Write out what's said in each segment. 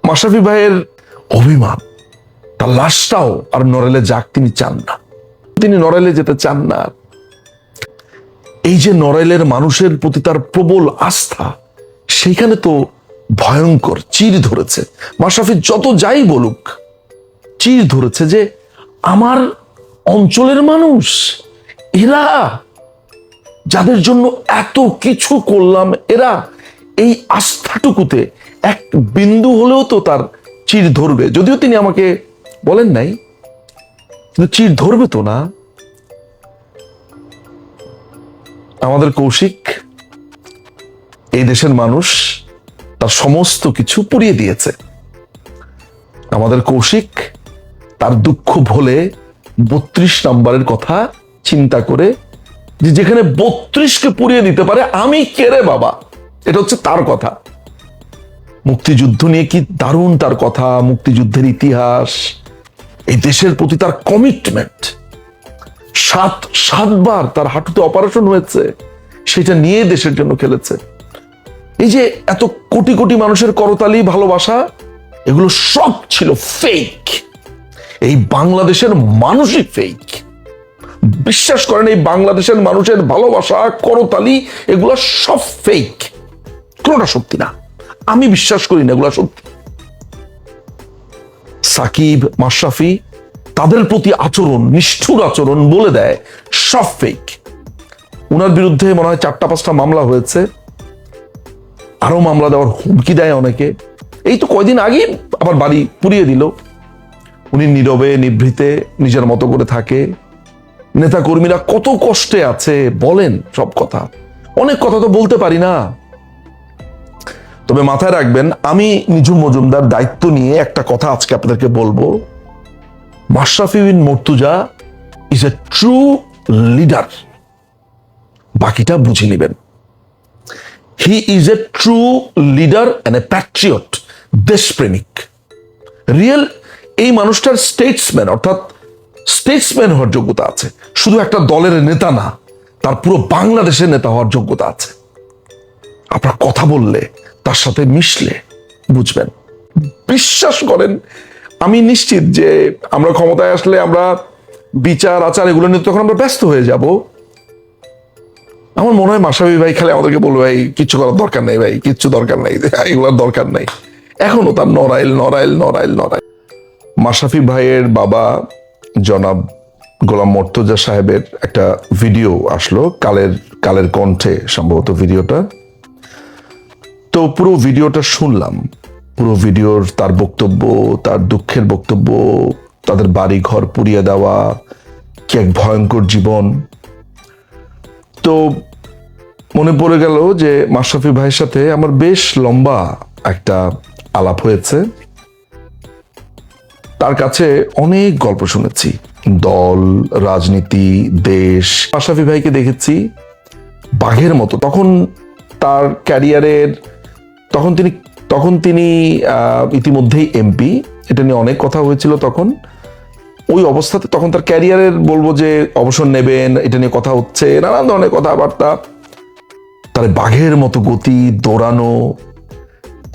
মাশরাফি ভাইয়ের অভিমান, তার লাশটাও আর নড়াইলে যাক তিনি চান না, তিনি নড়াইলে যেতে চান না। এই যে নড়াইলের মানুষের প্রতি তার প্রবল আস্থা, সেইখানে তো ভয়ঙ্কর চির ধরেছে। মাশরাফি যত যাই বলুক, চির ধরেছে যে আমার অঞ্চলের মানুষ, এরা যাদের জন্য এত কিছু করলাম, এরা এই আস্থাটুকুতে এক বিন্দু হলেও তো তার চির ধরবে। যদিও তিনি আমাকে বলেন নাই, কিন্তু চির ধরবে তো না। আমাদের কৌশিক, এই দেশের মানুষ তার সমস্ত কিছু পুড়িয়ে দিয়েছে। আমাদের কৌশিক তার দুঃখ ভুলে 32 নম্বরের কথা চিন্তা করে, যে যেখানে 32কে পুড়িয়ে দিতে পারে আমি কে রে বাবা, এটা হচ্ছে তার কথা। মুক্তিযুদ্ধ নিয়ে কি দারুণ তার কথা, মুক্তিযুদ্ধের ইতিহাস, এই দেশের প্রতি তার কমিটমেন্ট। সাতবার তার হাঁটুতে অপারেশন হয়েছে, সেটা নিয়ে দেশের জন্য খেলেছে। এই যে এত কোটি কোটি মানুষের করতালি, ভালোবাসা, এগুলো সব ছিল ফেক। এই বাংলাদেশের মানুষই ফেক। বিশ্বাস করেন, এই বাংলাদেশের মানুষের ভালোবাসা, করতালি, এগুলো সব ফেক, কোনটা সত্যি না। আমি বিশ্বাস করি না এগুলো সত্যি। সাকিব, মাশরাফি, তাদের প্রতি আচরণ, নিষ্ঠুর আচরণ বলে দেয় সব ফেক। উনার বিরুদ্ধে মনে হয় 4-5টা মামলা হয়েছে, আরো মামলা দেওয়ার হুমকি দেয় অনেকে। এই তো কয়দিন আগে আবার বাড়ি পুড়িয়ে দিল। উনি নীরবে নিভৃতে নিজের মতো করে থাকে। নেতা কর্মীরা কত কষ্টে আছে বলেন, সব কথা, অনেক কথা তো বলতে পারি না। তবে মাথায় রাখবেন, আমি নিঝুম মজুমদার দায়িত্ব নিয়ে একটা কথা আজকে আপনাদেরকে বলবো। Mashrafe Bin Mortaza is a true leader, বাকিটা বুঝে নেবেন। He is a true leader and a patriot, দেশপ্রেমিক, রিয়েল। এই মানুষটার স্টেটসম্যান, অর্থাৎ স্টেটসম্যান হওয়ার যোগ্যতা আছে। শুধু একটা দলের নেতা না, তার পুরো বাংলাদেশের নেতা হওয়ার যোগ্যতা আছে। আপনার কথা বললে, তার সাথে মিশলে বুঝবেন। বিশ্বাস করেন, আমি নিশ্চিত যে আমরা ক্ষমতায় আসলে আমরা বিচার আচার এগুলো নিয়ে তখন আমরা ব্যস্ত হয়ে যাব। আমার মনে হয় মাশরাফি ভাই খালি আমাদেরকে বলবে, ভাই কিচ্ছু করার দরকার নেই, ভাই কিচ্ছু দরকার নেই, এগুলোর দরকার নেই। এখনো তার নড়াইল নড়াইল নড়াইল নড়াইল। মাশরাফি ভাইয়ের বাবা জনাব গোলাম মর্তজা সাহেবের একটা ভিডিও আসলো, কালের কণ্ঠে সম্ভবত ভিডিওটা। তো পুরো ভিডিওটা শুনলাম, পুরো ভিডিওর তার বক্তব্য, তার দুঃখের বক্তব্য, তাদের বাড়ি ঘর পুড়িয়ে দেওয়া, কি এক ভয়ঙ্কর জীবন। তো মনে পড়ে গেল যে মাশরাফি ভাইয়ের সাথে আমার বেশ লম্বা একটা আলাপ হয়েছে। তার কাছে অনেক গল্প শুনেছি, দল, রাজনীতি, দেশ। মাশরাফি ভাইকে দেখেছি বাঘের মতো। তখন তার ক্যারিয়ারের, তখন তিনি ইতিমধ্যেই এমপি, এটা নিয়ে অনেক কথা হয়েছিল তখন। ওই অবস্থাতে তখন তার ক্যারিয়ারের, বলবো যে অবসর নেবেন, এটা নিয়ে কথা হচ্ছে, নানান ধরনের কথাবার্তা। তার বাঘের মতো গতি, দৌড়ানো,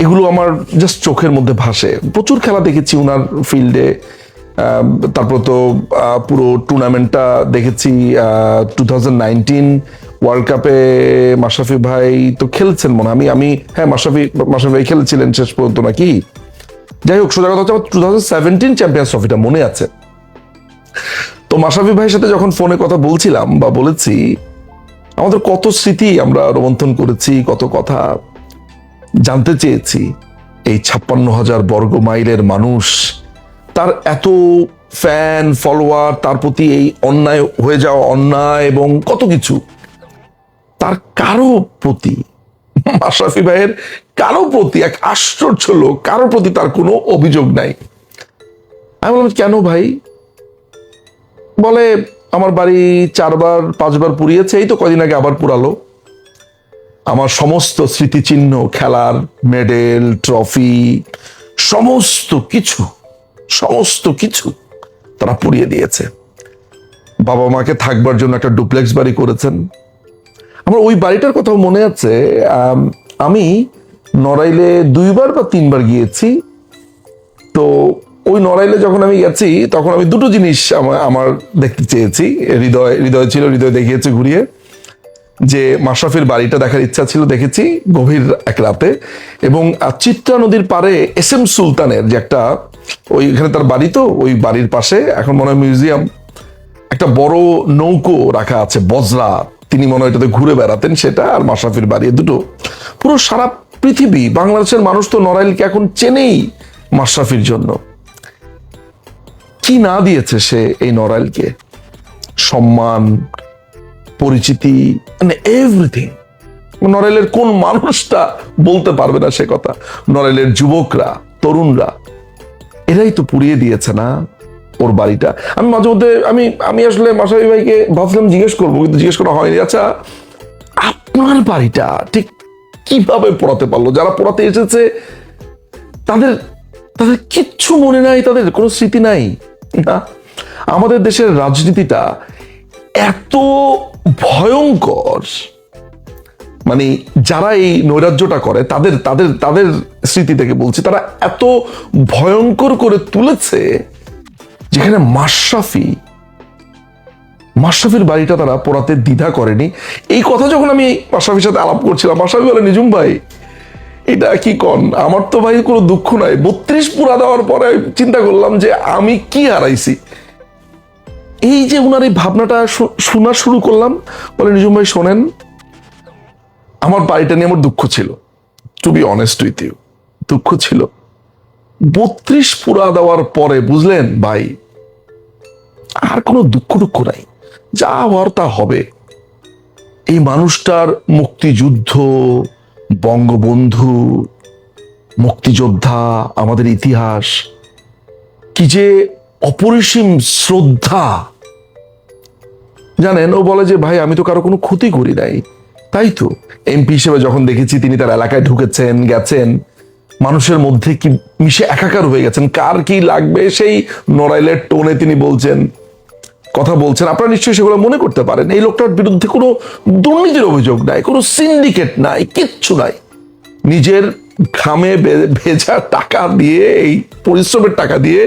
এগুলো আমার জাস্ট চোখের মধ্যে ভাসে। প্রচুর খেলা দেখেছি উনার ফিল্ডে। তারপর তো পুরো টুর্নামেন্টটা দেখেছি। 2019 ওয়ার্ল্ড কাপে মাশরাফি ভাই তো খেলছেন মনে হয়, আমি হ্যাঁ, মাশরাফি ভাই খেলেছিলেন শেষ পর্যন্ত নাকি। যাই হোক, সোজা কথা হচ্ছে আমার 2017 চ্যাম্পিয়ন্স ট্রফিটা মনে আছে। তো মাশরাফি ভাইয়ের সাথে যখন ফোনে কথা বলছিলাম বা বলেছি, আমাদের কত স্মৃতি আমরা রোমন্থন করেছি, কত কথা জানতে চেয়েছি। এই 56,000 বর্গ মাইলের মানুষ, তার এত ফ্যান ফলোয়ার, তার প্রতি এই অন্যায় হয়ে যাওয়া অন্যায় এবং কত কিছু, তার কারো প্রতি, মাশরাফি ভাইয়ের কারো প্রতি, এক আশ্চর্য লোক, কারো প্রতি তার কোনো অভিযোগ নাই। আমি বললাম কেন ভাই? বলে আমার বাড়ি 4-5বার পুড়িয়েছে, এই তো কয়দিন আগে আবার পুরালো। আমার সমস্ত স্মৃতিচিহ্ন, খেলার মেডেল, ট্রফি, সমস্ত কিছু তারা পুড়িয়ে দিয়েছে। বাবা মাকে থাকবার জন্য একটা ডুপ্লেক্স বাড়ি করেছেন। আমার ওই বাড়িটার কথাও মনে আছে। আমি নড়াইলে 2বার বা 3বার গিয়েছি তো ওই নড়াইলে যখন আমি গেছি তখন আমি দুটো জিনিস আমার দেখতে চেয়েছি, হৃদয় ছিল, হৃদয় দেখিয়েছে ঘুরিয়ে, যে মাশরাফির বাড়িটা দেখার ইচ্ছা ছিল, দেখেছি গভীর এক রাতে। এবং চিত্রা নদীর পারে এস এম সুলতানের যে একটা, ওইখানে তার বাড়ি, তো ওই বাড়ির পাশে এখন মনে হয় মিউজিয়াম, একটা বড় নৌকো রাখা আছে বজরা, তিনি মনে হয় এটাতে ঘুরে বেড়াতেন, সেটা আর মাশরাফির বাড়ি, দুটো। পুরো সারা পৃথিবী, বাংলাদেশের মানুষ তো নড়াইলকে এখন চেনেই মাশরাফির জন্য। কি না দিয়েছে সে এই নড়াইলকে, সম্মান, পরিচিতি, মানে এভরিথিং। নড়াইলের কোন মানুষটা বলতে পারবে না সে কথা? নড়াইলের যুবকরা, তরুণরা, এরাই তো পুড়িয়ে দিয়েছে না ওর বাড়িটা। আমি মাঝে মধ্যে আমি আসলে মাশরাফি ভাইকে ভাবছিলাম জিজ্ঞেস করবো, কিন্তু জিজ্ঞেস করা হয়নি। আচ্ছা, আপনার বাড়িটা ঠিক কিভাবে পোড়াতে পারলো? যারা পোড়াতে এসেছে তাদের তাদের কিচ্ছু মনে নাই, তাদের কোনো স্মৃতি নাই না? আমাদের দেশের রাজনীতিটা এত ভয়ঙ্কর, মানে যারা এই নৈরাজ্যটা করে তাদের তাদের তাদের স্মৃতি থেকে বলছি, তারা এত ভয়ঙ্কর করে তুলেছে, যেখানে মাশরাফির বাড়িটা তারা পোড়াতে দ্বিধা করেনি। এই কথা যখন আমি মাশরাফির সাথে আলাপ করছিলাম, মাশরাফি বলে, নিজুম ভাই এটা কি কন, আমার তো ভাই কোনো দুঃখ নাই, 32 পুরা দেওয়ার পরে চিন্তা করলাম যে আমি কি হারাইছি। এই যে উনার এই ভাবনাটা শোনা শুরু করলাম, বলে, নিজুম ভাই শোনেন, আমার বাড়িটা নিয়ে আমার দুঃখ ছিল, to be honest with you, দুঃখ ছিল। 32 পুরা দেওয়ার পরে বুঝলেন ভাই, আর কোনো দুঃখ নাই, যা হওয়ার তা হবে। এই মানুষটার মুক্তিযুদ্ধ, বঙ্গবন্ধু, মুক্তিযোদ্ধা, আমাদের ইতিহাস, কি যে অপরিসীম শ্রদ্ধা। জানেন, ও বলে যে ভাই আমি তো কারো কোনো ক্ষতি করি নাই। তাই তো এমপি হিসেবে যখন দেখেছি তিনি তার এলাকায় ঢুকেছেন, গেছেন, মানুষের মধ্যে কি মিশে একাকার হয়ে গেছেন, কার কি লাগবে সেই নড়াইলের টোনে তিনি বলছেন, কথা বলছেন। আপনারা নিশ্চয়ই সেগুলো মনে করতে পারেন। এই লোকটার বিরুদ্ধে কোনো দুর্নীতির অভিযোগ নাই, কোনো সিন্ডিকেট নাই, কিচ্ছু নাই। নিজের ঘামে ভেজা টাকা দিয়ে, এই পরিশ্রমের টাকা দিয়ে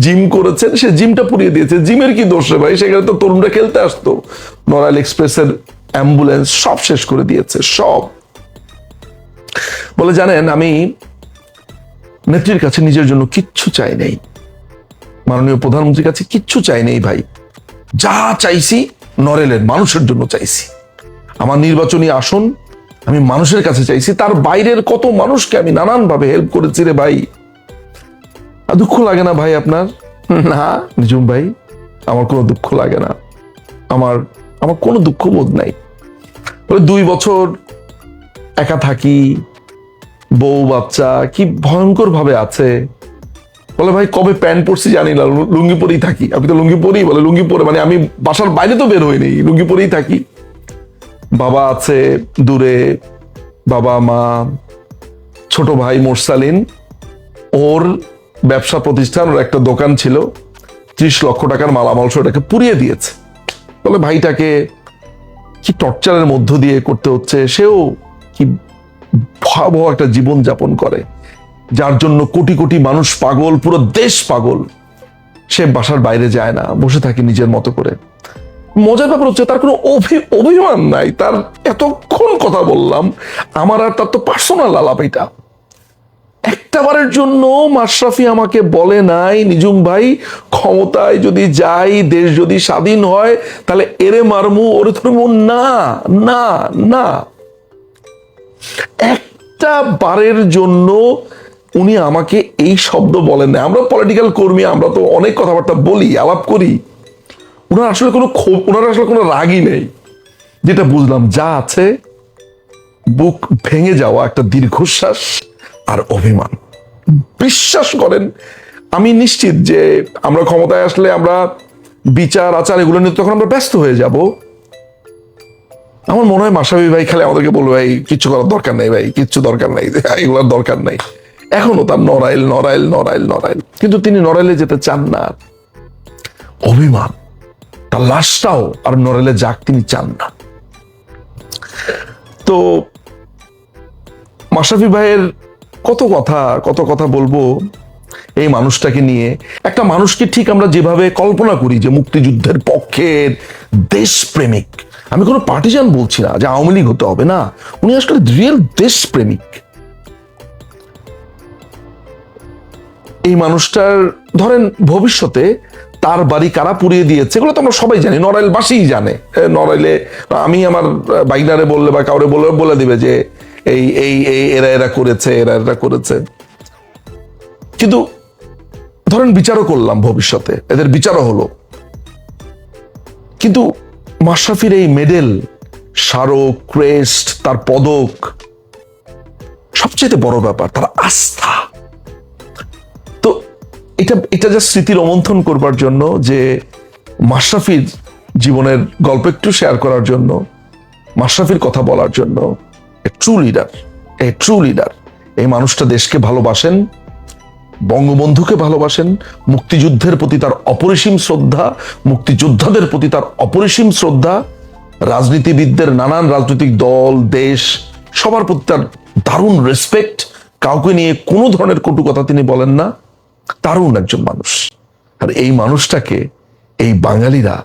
জিম করেছেন, সে জিমটা পুড়িয়ে দিয়েছে। জিমের কি দোষ রে ভাই? সেখানে তো তরুণরা খেলতে আসতো। নড়াইল এক্সপ্রেসের অ্যাম্বুলেন্স সব শেষ করে দিয়েছে, সব। বলে, জানেন আমি নেত্রীর কাছে নিজের জন্য কিচ্ছু চাই নাই, মাননীয় প্রধানমন্ত্রীর কাছে কিচ্ছু চাই নেই ভাই, যা চাইছি নড়াইলের মানুষের জন্য চাইছি। আমার নির্বাচনী আসন আমি মানুষের কাছে চাইছি, তার বাইরের কত মানুষকে আমি নানান ভাবে হেল্প করেছি রে ভাই। দুঃখ লাগে না ভাই আপনার? না নিজুম ভাই, আমার কোনো দুঃখ লাগে না, আমার কোনো দুঃখ বোধ নাই। বলে 2 বছর একা থাকি, বউ বাচ্চা কি ভয়ঙ্কর ভাবে আছে। বলে, ভাই কবে প্যান্ট পরছি জানি না, লুঙ্গি পরেই থাকি। আমি তো লুঙ্গি পরেই, বলে লুঙ্গি পরে, মানে আমি বাসার বাইরে তো বের হইনি, লুঙ্গি পরেই থাকি। বাবা আছে দূরে, বাবা মা, ছোট ভাই মোরসালিন, ওর ব্যবসা প্রতিষ্ঠান, ওর একটা দোকান ছিল, 30 লক্ষ টাকার মালামাল সেটাকে পুড়িয়ে দিয়েছে। বলে ভাইটাকে কি টর্চারের মধ্য দিয়ে করতে হচ্ছে, সেও কি ভয়াবহ একটা জীবন যাপন করে, যার জন্য কোটি কোটি মানুষ পাগল, পুরো দেশ পাগল। সে বাসার বাইরে যায় না, বসে থাকে নিজের মতো করে। মজার ব্যাপার হচ্ছে তার কোনো অভিমান নাই। তার এতক্ষণ কথা বললাম, আমার আর তার তো পার্সোনাল আলাপ। এটা একটাবারের জন্য মাশরাফি আমাকে বলে নাই, নিজুম ভাই ক্ষমতায় যদি যাই, দেশ যদি স্বাধীন হয়, তাহলে এরে মারমু, ওরে ধরমু, না না না। একটা বারের জন্য উনি আমাকে এই শব্দ বলেন না। আমরা পলিটিক্যাল কর্মী, আমরা তো অনেক কথাবার্তা বলি, আলাপ করি, ওনার আসলে কোনো ক্ষোভ, ওনার আসলে কোনো রাগই নেই। যেটা বুঝলাম, যা আছে বুক ভেঙে যাওয়া একটা দীর্ঘশ্বাস আর অভিমান। বিশ্বাস করেন, আমি নিশ্চিত যে আমরা ক্ষমতায় আসলে আমরা বিচার আচার এগুলো নিয়ে তখন আমরা ব্যস্ত হয়ে যাব। আমার মনে হয় মাশরাফি ভাই খালি আমাদেরকে বলবে, ভাই কিচ্ছু করার দরকার নেই, ভাই কিচ্ছু দরকার নেই, এগুলোর দরকার নাই। এখনো তার নড়াইল নড়াইল নড়াইল নড়াইল, কিন্তু তিনি নড়াইলে যেতে চান না। অভিমান, তার লাশটাও আর নড়াইলে যাক তিনি চান না। তো মাশরাফি ভাইয়ের কত কথা বলবো। এই মানুষটাকে নিয়ে, একটা মানুষকে ঠিক আমরা যেভাবে কল্পনা করি যে মুক্তিযুদ্ধের পক্ষের দেশপ্রেমিক, আমি কোনো পার্টিজান বলছি না যে আওয়ামী লীগ হতে হবে না, উনি আসলে রিয়েল দেশপ্রেমিক। এই মানুষটার ধরেন ভবিষ্যতে তার বাড়ি কারা পুড়িয়ে দিয়েছে এগুলো তো আমরা সবাই জানি, নড়াইলবাসীই জানে। নড়াইলে আমি আমার বাইকনারে বললে বা কাউরে বললে বলে দিবে যে এই এই এই এরা এরা করেছে, এরা এরা করেছে। কিন্তু ধরেন বিচারও করলাম, ভবিষ্যতে এদের বিচারও হলো, কিন্তু মাশরাফির এই মেডেল, স্মারক, ক্রেস্ট, তার পদক, সবচেয়ে বড় ব্যাপার তার আস্থা। তো এটা যা স্মৃতি রোমন্থন করবার জন্য, যে মাশরাফির জীবনের গল্প একটু শেয়ার করার জন্য, মাশরাফির কথা বলার জন্য। এ ট্রু লিডার। এই মানুষটা দেশকে ভালোবাসেন, বঙ্গবন্ধুকে ভালোবাসেন, মুক্তিযুদ্ধের প্রতি তার অপরিসীম শ্রদ্ধা, মুক্তিযোদ্ধাদের প্রতি তার অপরিসীম শ্রদ্ধা, রাজনীতিবিদদের, নানান রাজনৈতিক দল, দেশ, সবার প্রতি তার দারুণ রেসপেক্ট, কাউকে নিয়ে কোনো ধরনের কটু কথা তিনি বলেন না, দারুণ একজন মানুষ। আর এই মানুষটাকে এই বাঙালিরা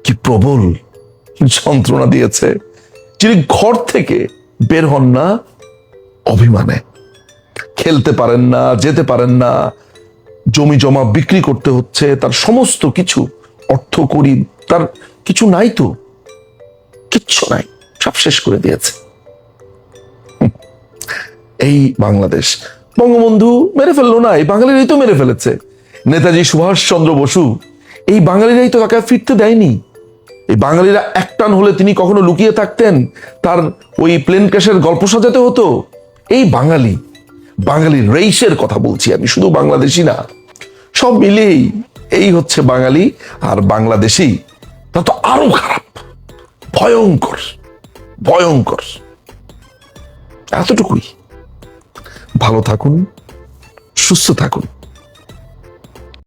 কি প্রবল যন্ত্রণা দিয়েছে, যিনি ঘর থেকে বের হন না অভিমানে, খেলতে পারেন না, যেতে পারেন না, জমি জমা বিক্রি করতে হচ্ছে, তার সমস্ত কিছু, অর্থ করি তার কিছু নাই, তো কিচ্ছু নাই, সব শেষ করে দিয়েছে। এই বাংলাদেশ বঙ্গবন্ধু মেরে ফেললো না, এই বাঙালিরাই তো মেরে ফেলেছে। নেতাজি সুভাষচন্দ্র বসু, এই বাঙালিরাই তো তাকে ফিরতে দেয়নি। এই বাঙালিরা একটান হলে তিনি কখনো লুকিয়ে থাকতেন, তার ওই প্লেন ক্র্যাশের গল্প সাজাতে হতো। এই বাঙালি রেইসের কথা বলছি আমি, শুধু বাংলাদেশি না, সব মিলেই এই হচ্ছে বাঙালি। আর বাংলাদেশি তা তো আরো খারাপ, ভয়ঙ্কর। এতটুকুই। ভালো থাকুন, সুস্থ থাকুন।